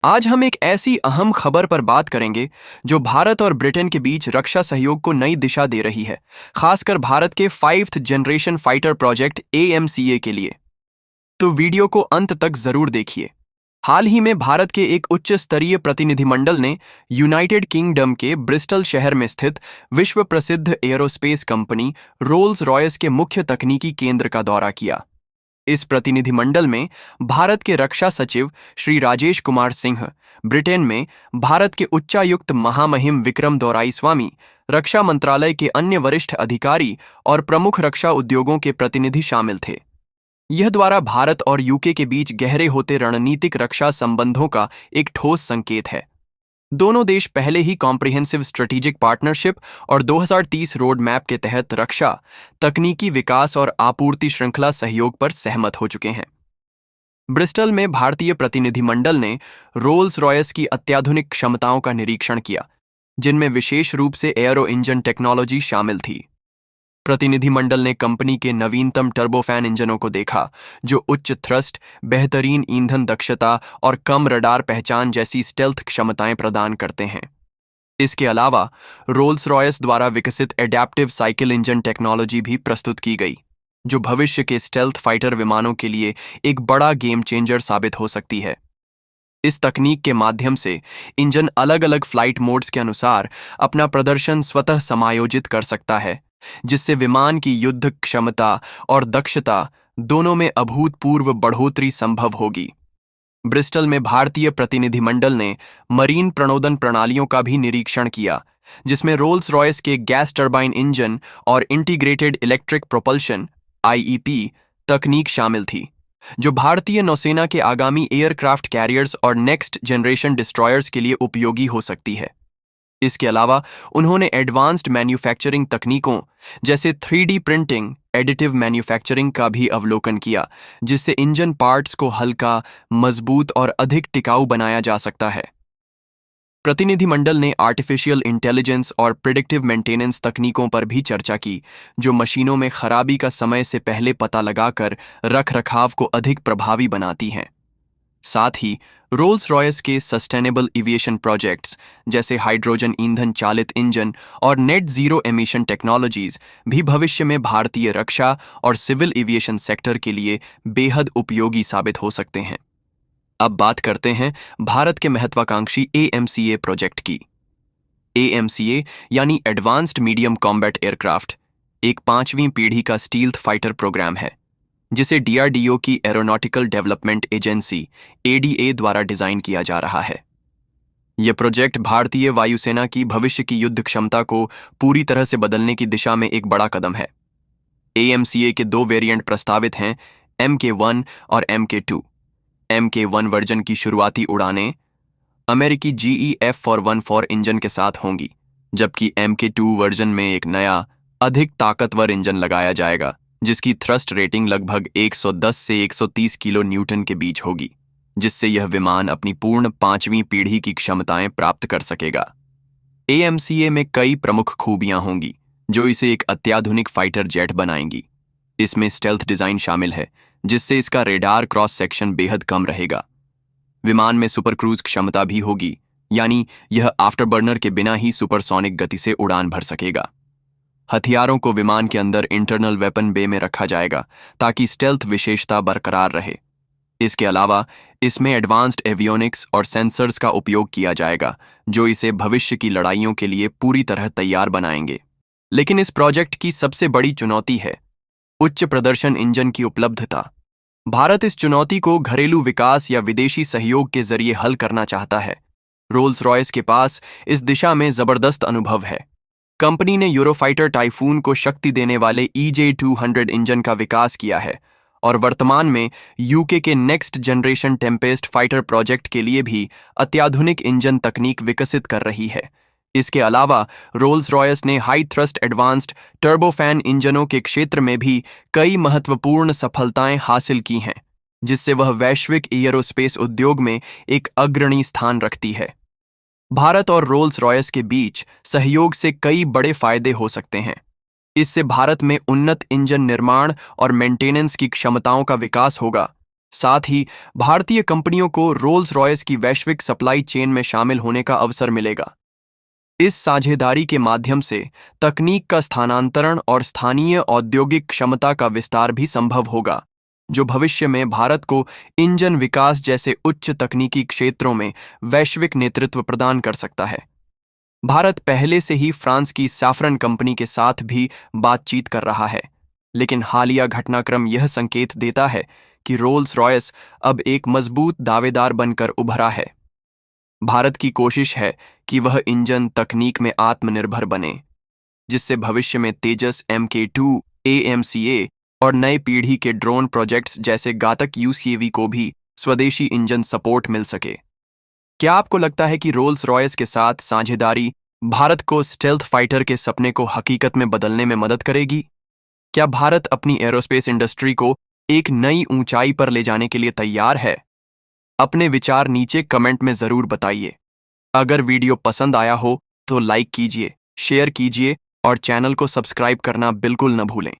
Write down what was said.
आज हम एक ऐसी अहम खबर पर बात करेंगे जो भारत और ब्रिटेन के बीच रक्षा सहयोग को नई दिशा दे रही है, खासकर भारत के 5th generation fighter project AMCA के लिए। तो वीडियो को अंत तक जरूर देखिए। हाल ही में भारत के एक उच्च स्तरीय प्रतिनिधिमंडल ने यूनाइटेड किंगडम के ब्रिस्टल शहर में स्थित विश्व प्रसिद्ध एयरोस्पेस कंपनी रोल्स रॉयस के मुख्य तकनीकी केंद्र का दौरा किया। इस प्रतिनिधिमंडल में भारत के रक्षा सचिव श्री राजेश कुमार सिंह, ब्रिटेन में भारत के उच्चायुक्त महामहिम विक्रम दोराईस्वामी, रक्षा मंत्रालय के अन्य वरिष्ठ अधिकारी और प्रमुख रक्षा उद्योगों के प्रतिनिधि शामिल थे। यह द्वारा भारत और यूके के बीच गहरे होते रणनीतिक रक्षा संबंधों का एक ठोस संकेत है। दोनों देश पहले ही कॉम्प्रिहेंसिव स्ट्रेटेजिक पार्टनरशिप और 2030 रोड मैप के तहत रक्षा, तकनीकी विकास और आपूर्ति श्रृंखला सहयोग पर सहमत हो चुके हैं। ब्रिस्टल में भारतीय प्रतिनिधिमंडल ने रोल्स रॉयस की अत्याधुनिक क्षमताओं का निरीक्षण किया, जिनमें विशेष रूप से एयरो इंजन टेक्नोलॉजी शामिल थी। प्रतिनिधिमंडल ने कंपनी के नवीनतम टर्बोफैन इंजनों को देखा, जो उच्च थ्रस्ट, बेहतरीन ईंधन दक्षता और कम रडार पहचान जैसी स्टेल्थ क्षमताएं प्रदान करते हैं। इसके अलावा रोल्स रॉयस द्वारा विकसित एडैप्टिव साइकिल इंजन टेक्नोलॉजी भी प्रस्तुत की गई, जो भविष्य के स्टेल्थ फाइटर विमानों के लिए एक बड़ा गेम चेंजर साबित हो सकती है। इस तकनीक के माध्यम से इंजन अलग अलग फ्लाइट मोड्स के अनुसार अपना प्रदर्शन स्वतः समायोजित कर सकता है, जिससे विमान की युद्ध क्षमता और दक्षता दोनों में अभूतपूर्व बढ़ोतरी संभव होगी। ब्रिस्टल में भारतीय प्रतिनिधिमंडल ने मरीन प्रणोदन प्रणालियों का भी निरीक्षण किया, जिसमें रोल्स रॉयस के गैस टरबाइन इंजन और इंटीग्रेटेड इलेक्ट्रिक प्रोपल्शन IEP तकनीक शामिल थी, जो भारतीय नौसेना के आगामी एयरक्राफ्ट कैरियर्स और नेक्स्ट जनरेशन डिस्ट्रॉयर्स के लिए उपयोगी हो सकती है। इसके अलावा उन्होंने एडवांस्ड मैन्युफैक्चरिंग तकनीकों जैसे 3D प्रिंटिंग, एडिटिव मैन्युफैक्चरिंग का भी अवलोकन किया, जिससे इंजन पार्ट्स को हल्का, मजबूत और अधिक टिकाऊ बनाया जा सकता है। प्रतिनिधिमंडल ने आर्टिफिशियल इंटेलिजेंस और प्रिडिक्टिव मेंटेनेंस तकनीकों पर भी चर्चा की, जो मशीनों में खराबी का समय से पहले पता लगाकर रखरखाव को अधिक प्रभावी बनाती हैं। साथ ही रोल्स रॉयस के सस्टेनेबल एविएशन प्रोजेक्ट्स जैसे हाइड्रोजन ईंधन चालित इंजन और नेट जीरो एमिशन टेक्नोलॉजीज भी भविष्य में भारतीय रक्षा और सिविल एविएशन सेक्टर के लिए बेहद उपयोगी साबित हो सकते हैं। अब बात करते हैं भारत के महत्वाकांक्षी AMCA प्रोजेक्ट की। AMCA यानी एडवांस्ड मीडियम कॉम्बैट एयरक्राफ्ट एक 5वीं पीढ़ी का स्टील्थ फाइटर प्रोग्राम है, जिसे DRDO की एरोनॉटिकल डेवलपमेंट एजेंसी ADA द्वारा डिजाइन किया जा रहा है। यह प्रोजेक्ट भारतीय वायुसेना की भविष्य की युद्ध क्षमता को पूरी तरह से बदलने की दिशा में एक बड़ा कदम है। AMCA के 2 वेरिएंट प्रस्तावित हैं, MK1 और MK2। MK1 वर्जन की शुरुआती उड़ानें अमेरिकी GE F414 इंजन के साथ होंगी, जबकि MK2 वर्जन में एक नया, अधिक ताकतवर इंजन लगाया जाएगा, जिसकी थ्रस्ट रेटिंग लगभग 110 से 130 किलो न्यूटन के बीच होगी, जिससे यह विमान अपनी पूर्ण 5वीं पीढ़ी की क्षमताएं प्राप्त कर सकेगा। AMCA में कई प्रमुख खूबियां होंगी, जो इसे एक अत्याधुनिक फाइटर जेट बनाएंगी। इसमें स्टेल्थ डिजाइन शामिल है, जिससे इसका रेडार क्रॉस सेक्शन बेहद कम रहेगा। विमान में सुपर क्रूज क्षमता भी होगी, यानी यह आफ्टरबर्नर के बिना ही सुपरसोनिक गति से उड़ान भर सकेगा। हथियारों को विमान के अंदर इंटरनल वेपन बे में रखा जाएगा, ताकि स्टेल्थ विशेषता बरकरार रहे। इसके अलावा इसमें एडवांस्ड एवियोनिक्स और सेंसर्स का उपयोग किया जाएगा, जो इसे भविष्य की लड़ाइयों के लिए पूरी तरह तैयार बनाएंगे। लेकिन इस प्रोजेक्ट की सबसे बड़ी चुनौती है उच्च प्रदर्शन इंजन की उपलब्धता। भारत इस चुनौती को घरेलू विकास या विदेशी सहयोग के जरिए हल करना चाहता है। रोल्स रॉयस के पास इस दिशा में जबरदस्त अनुभव है। कंपनी ने यूरोफाइटर टाइफून को शक्ति देने वाले EJ200 इंजन का विकास किया है और वर्तमान में यूके के next generation Tempest fighter project के लिए भी अत्याधुनिक इंजन तकनीक विकसित कर रही है। इसके अलावा रोल्स रॉयस ने हाई थ्रस्ट एडवांस्ड टर्बोफैन इंजनों के क्षेत्र में भी कई महत्वपूर्ण सफलताएं हासिल की हैं, जिससे वह वैश्विक एयरोस्पेस उद्योग में एक अग्रणी स्थान रखती है। भारत और रोल्स रॉयस के बीच सहयोग से कई बड़े फायदे हो सकते हैं। इससे भारत में उन्नत इंजन निर्माण और मेंटेनेंस की क्षमताओं का विकास होगा, साथ ही भारतीय कंपनियों को रोल्स रॉयस की वैश्विक सप्लाई चेन में शामिल होने का अवसर मिलेगा। इस साझेदारी के माध्यम से तकनीक का स्थानांतरण और स्थानीय औद्योगिक क्षमता का विस्तार भी संभव होगा, जो भविष्य में भारत को इंजन विकास जैसे उच्च तकनीकी क्षेत्रों में वैश्विक नेतृत्व प्रदान कर सकता है। भारत पहले से ही फ्रांस की सैफरन कंपनी के साथ भी बातचीत कर रहा है, लेकिन हालिया घटनाक्रम यह संकेत देता है कि रोल्स रॉयस अब एक मजबूत दावेदार बनकर उभरा है। भारत की कोशिश है कि वह इंजन तकनीक में आत्मनिर्भर बने, जिससे भविष्य में तेजस MK2 AMCA और नए पीढ़ी के ड्रोन प्रोजेक्ट्स जैसे घातक UCAV को भी स्वदेशी इंजन सपोर्ट मिल सके। क्या आपको लगता है कि रोल्स रॉयस के साथ साझेदारी भारत को स्टेल्थ फाइटर के सपने को हकीकत में बदलने में मदद करेगी? क्या भारत अपनी एरोस्पेस इंडस्ट्री को एक नई ऊंचाई पर ले जाने के लिए तैयार है? अपने विचार नीचे कमेंट में जरूर बताइए। अगर वीडियो पसंद आया हो तो लाइक कीजिए, शेयर कीजिए और चैनल को सब्सक्राइब करना बिल्कुल न भूलें।